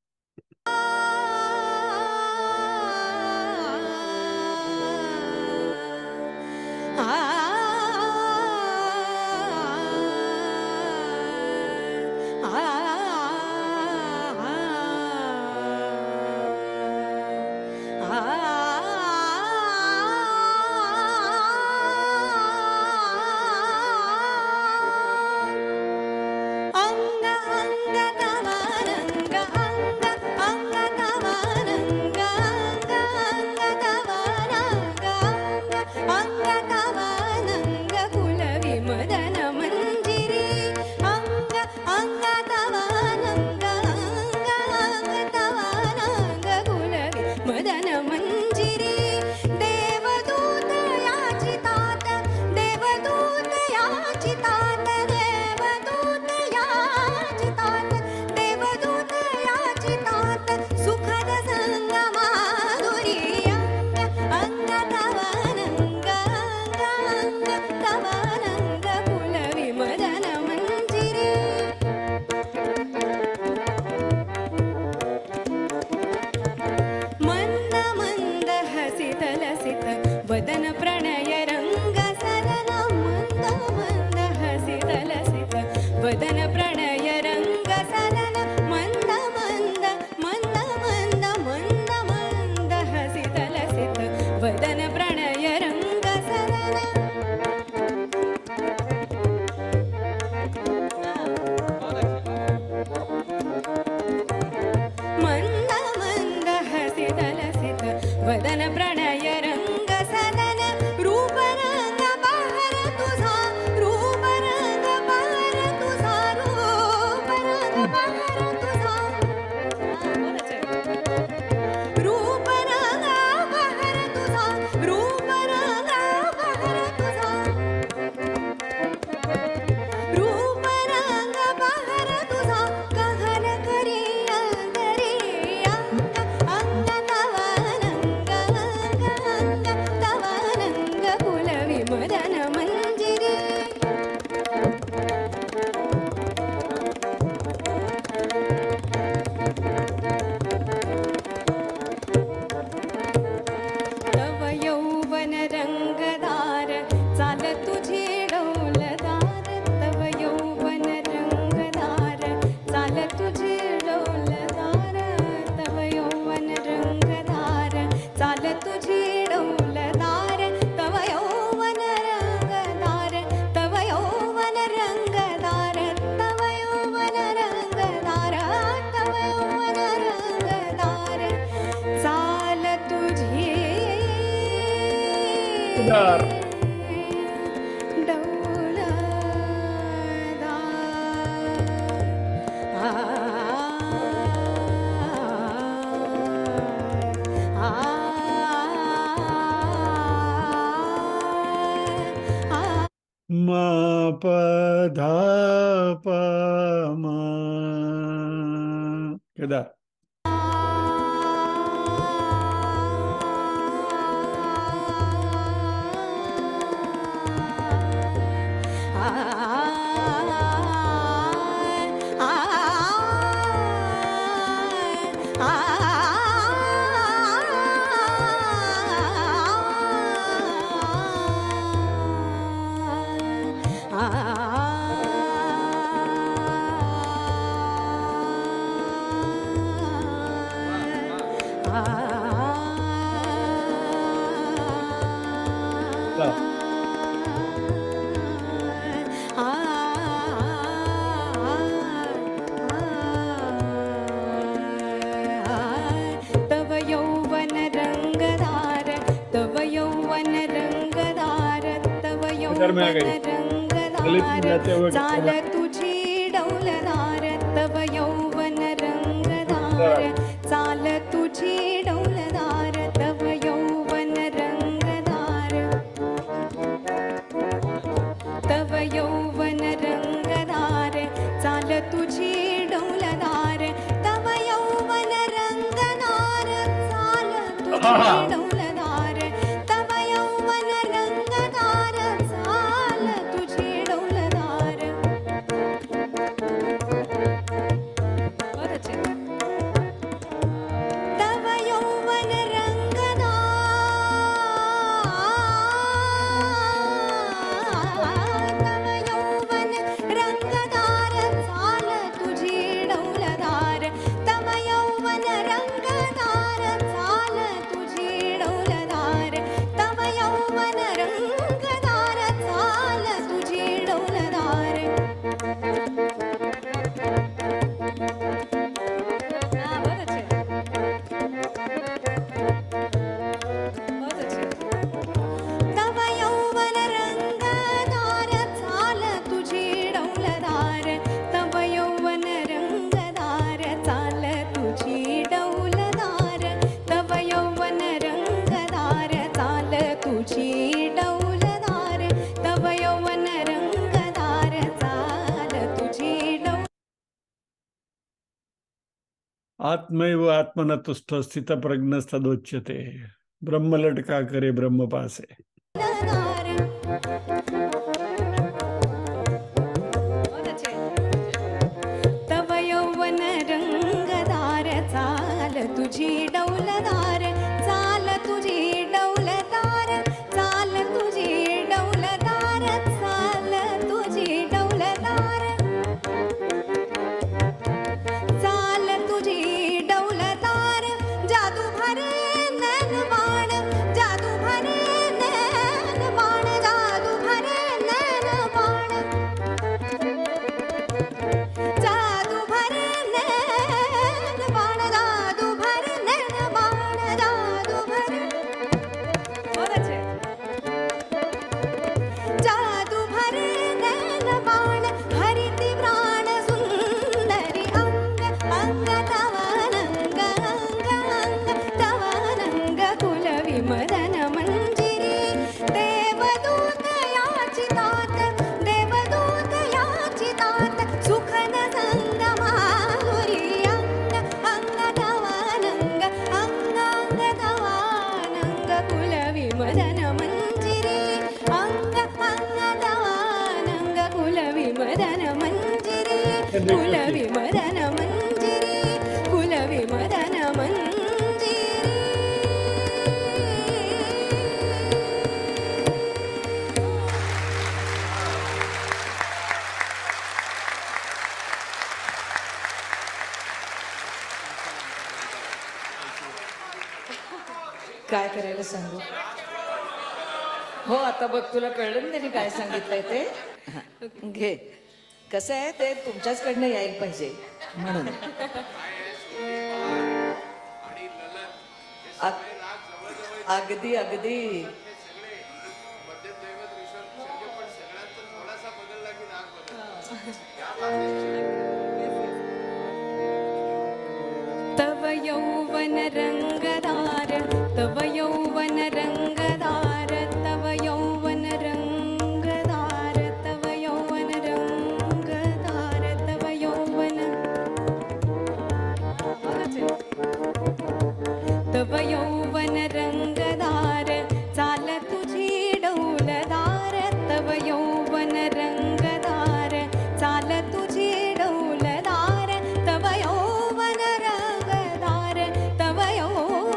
S3: अंग अंग तव रंग अंग तवानंग कुलविमदन मंजिरी अंग अंग तवानंग अंग अंग तवानंग कुलविमदन मंजिरी देवदूत याचितात देवदूत याचितात देवदूत याचितात देवदूत याचितात सुखद संग माधुरी अंग तवानंग अंग अंग तवानंग कुलविमदन मंजिरी मंद मंद हसित लसित वदन प्रणय रंग सदन मंद मंद हसित लसित वदन प्रणय रंग सदन मंद मंद मंद मंद मंद मंद हसित लसित वदन प्रणय रंग सदन मंद मंद हसित लसित वदन प्रणय रंग सदन रूप रंग बहर तुझा रूप रंग बहर तुझा रूप रंग बहर तुझा रूप रंग बहर तुझा रूप रंग बहर तुझा रूप रंग बहर तुझा कहन करी अंतरी अंग अंग तवानंग अंग अंग तवानंग कुलविमदन मंजिरी तव यौवन रंगदार चाल तुझी डौलदार तव यौवन रंगदार चाल तुझी डौलदार तव यौवन रंगदार चाल तुझी डौलदार तव यौवन रंगदार तव यौवन रंगदार तव यौवन रंगदार तव यौवन रंगदार चाल तुझी
S1: केदार मा प धा प मा केदार
S3: तव यौवन रंगदार तव यौवन रंगदार तव
S1: इधर में आ
S3: यौवन
S1: गई। दलित में जाते हुए
S3: रंगदार चाल तुझी डौलदार तव यौवन रंगदार चाल तुझी डौलदार तव यौवन रंगदार तव यौवन रंगदार चाल तुझी डौलदार तव यौवन रंगदार चाल तुझी डौलदार तव यौवन रंगदार चाल तुझी डौलदार बरंच आहे.
S1: आत्मैव आत्मन तुष्ट स्थित प्रज्ञ तदोच्यते, ब्रह्म लटका करे ब्रह्म पासे.
S3: तव यौवन रंगदार चाल तुझी डौलदार चाल तुझी डौलदार चाल तुझी डौलदार चाल तुझी डौलदार चाल तुझी डौलदार जादू भरे नैनबाण जादू भरे नैनबाण जादू भरे नैनबाण जादू भरे नैनबाण जादू भरे नैनबाण जादू भरे जादू भरे नैनबाण हरिति प्राण सुंदरी अंग अंग तवानंग अंग अंग तवानंग कुल विमदन मंजिरी देवदूत याचितात देवदूत याचितात सुखन संग माधुरी अंग अंग तवानंग अंग अंग तवानंग कुल विमदन मंजिरी अंग अंग तवानंग कुल विमदन मंजिरी कुल विमदन मंजिरी कुल विमदन मंजिरी.
S2: काय करायला सांगू? हो आता बघ तुला कळलं ना त्यांनी काय सांगितलंय ते. हा, घे. कसं आहे ते तुमच्याचकडनं यायला पाहिजे म्हणून. अगदी अगदी
S3: तव यौवन रंगदार तव यौवन रंगदार तव यौवन रंगदार तव यौवन रंगदार तव यौवन तव यौवन रंगदार चाल तुझी डौलदार तव यौवन रंगदार चाल तुझी डौलदार तव यौवन रंगदार तव यौवन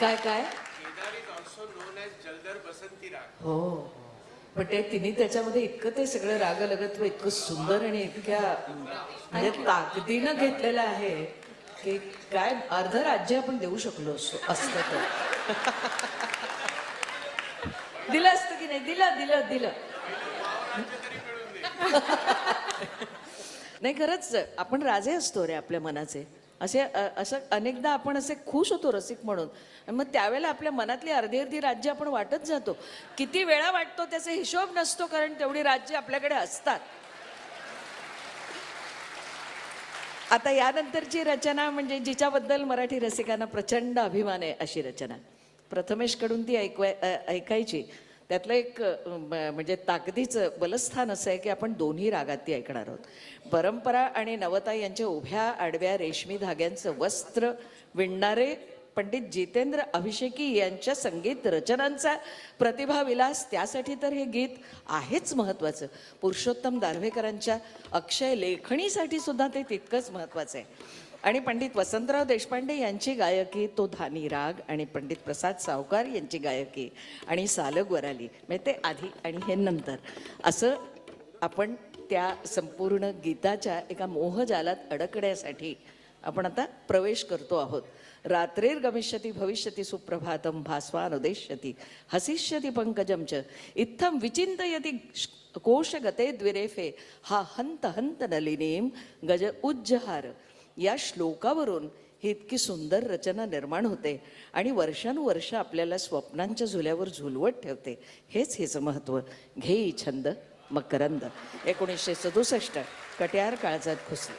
S2: काय काय
S4: Kedar is also known as Jaladhar Basanti raga.
S2: हो हो. पण ते तिने त्याच्यामध्ये इतकं ते सगळं राग लगत्व इतकं सुंदर आणि इतक्या म्हणजे ताकदीनं घेतलेलं आहे की काय अर्ध राज्य आपण देऊ शकलो असतं तर. दिलं असतं की नाही? दिलं दिलं दिलं. नाही खरंच आपण राजे असतो रे आपल्या मनाचे. असं अनेकदा आपण असे खुश होतो रसिक म्हणून, आणि मग त्यावेळेला आपल्या मनातली अर्धी अर्धी राज्य आपण वाटत जातो. किती वेळा वाटतो त्याचा हिशोब नसतो, कारण तेवढी राज्य आपल्याकडे असतात. आता यानंतरची रचना म्हणजे जिच्याबद्दल मराठी रसिकांना प्रचंड अभिमान आहे अशी रचना. प्रथमेशकडून ती ऐकायची. त्यातलं एक म्हणजे ताकदीचं बलस्थान असं आहे की आपण दोन्ही रागात ती ऐकणार आहोत. परंपरा आणि नवता यांच्या उभ्या आडव्या रेशमी धाग्यांचं वस्त्र विणणारे पंडित जितेंद्र अभिषेकी यांच्या संगीत रचनांचा प्रतिभा विलास, त्यासाठी तर हे गीत आहेच महत्त्वाचं. पुरुषोत्तम दानवेकरांच्या अक्षय लेखणीसाठी सुद्धा ते तितकंच महत्त्वाचं आहे. आणि पंडित वसंतराव देशपांडे यांची गायकी, तो धानी राग, आणि पंडित प्रसाद सावकार यांची गायकी आणि सालग वराली, म्हणजे ते आधी आणि हे नंतर, असं आपण त्या संपूर्ण गीताच्या एका मोहजालात अडकण्यासाठी आपण आता प्रवेश करतो आहोत. रात्रिर्गमिष्यति भविष्यति सुप्रभातं भास्वानुदेश्यति हसिष्यति पंकजं च इत्थं विचिन्तयति कोशगते द्विरेफे हा हंत हंत नलिनीं गज उज्जहार. या श्लोकावरून ही इतकी सुंदर रचना निर्माण होते आणि वर्षानुवर्ष आपल्याला स्वप्नांच्या झुल्यावर झुलवत ठेवते. हेच हिचं महत्त्व. घेई छंद मकरंद. 1967 कट्यार काळजात घुसली.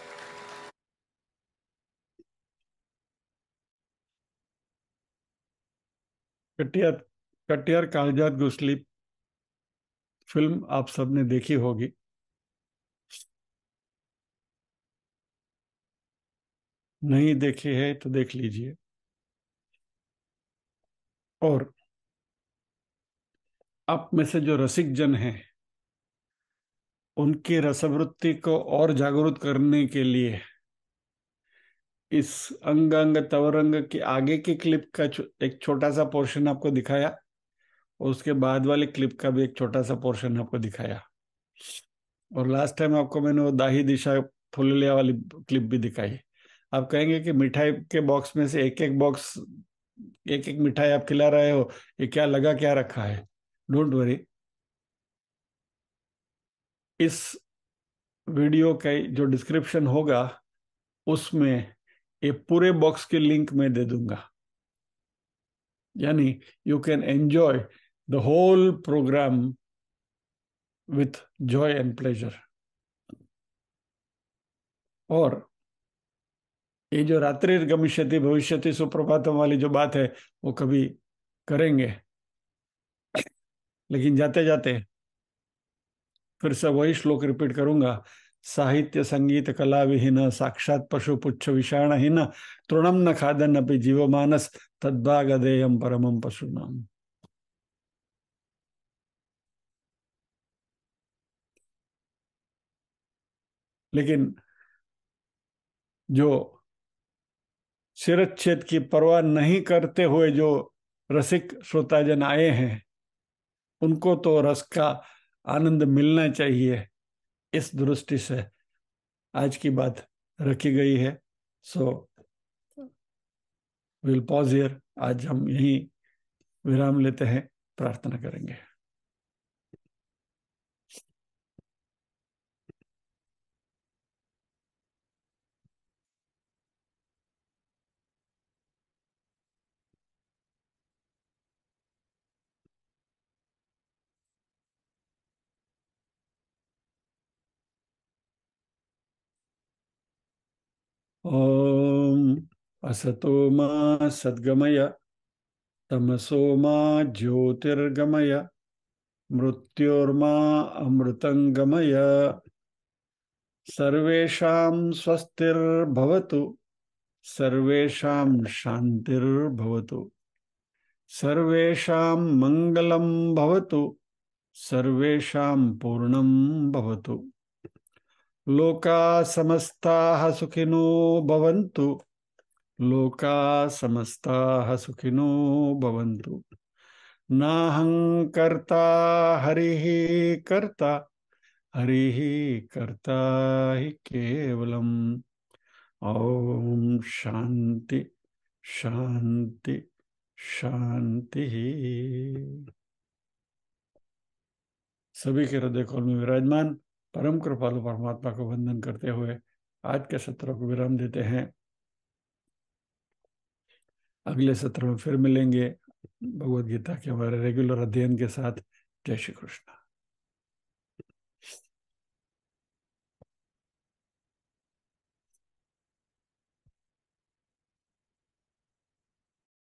S1: कटियार कटियार कागजात घुसली फिल्म आप सबने देखी होगी. नहीं देखी है तो देख लीजिए. और आप में से जो रसिक जन हैं उनकी रसवृत्ति को और जागरूक करने के लिए इस अंग अंग तवरंग के आगे की क्लिप का एक छोटा सा पोर्शन आपको दिखाया, और उसके बाद वाली क्लिप का भी एक छोटा सा पोर्शन आपको दिखाया. और लास्ट टाइम आपको मैंने वो दाही दिशा फुललिया वाली क्लिप भी दिखाई. आप कहेंगे कि मिठाई के बॉक्स में से एक एक बॉक्स, एक एक मिठाई आप खिला रहे हो, ये क्या लगा क्या रखा है. डोंट वरी, इस वीडियो का जो डिस्क्रिप्शन होगा उसमें ये पूरे बॉक्स की लिंक मैं दे दूंगा. यानी you can enjoy the whole programme with joy and pleasure. और ये जो रात्रि गमिष्यति भविष्यति सुप्रभातम वाली जो बात है वो कभी करेंगे, लेकिन जाते जाते फिर से वही श्लोक रिपीट करूंगा. साहित्य संगीत कला विहीन साक्षात पशु पुच्छ विषाणहीन तृणम न खादन अपि जीवमानस तद्भागधेयम परमम पशुनाम. लेकिन जो शिरच्छेद की परवाह नहीं करते हुए जो रसिक श्रोताजन आए हैं उनको तो रस का आनंद मिलना चाहिए, इस दृष्टि से आज की बात रखी गई है. So will pause here. आज हम यहीं विराम लेते हैं, प्रार्थना करेंगे. ओम असतो मा सद्गमय तमसो मा ज्योतिर्गमय मृत्योर्मा अमृतंगमय. सर्वेषां स्वस्तिर्भवतु, सर्वेषां शांतिर्भवतु, सर्वेषां मंगलं भवतु, सर्वेषां पूर्णं भवतु. लोका समस्ताः सुखिनो भवन्तु, लोका समस्ताः सुखिनो भवन्तु। नाहं कर्ता हरिः कर्ता, हरिः कर्ता हि केवलम्। ओम शांति शांति शांति। सभी के हृदय कौल में विराजमान परम कृपालु परमात्मा को वंदन करते हुए आज के सत्र को विराम देते हैं। अगले सत्र में फिर मिलेंगे भगवद गीता के हमारे रेगुलर अध्ययन के साथ। जय श्री कृष्ण।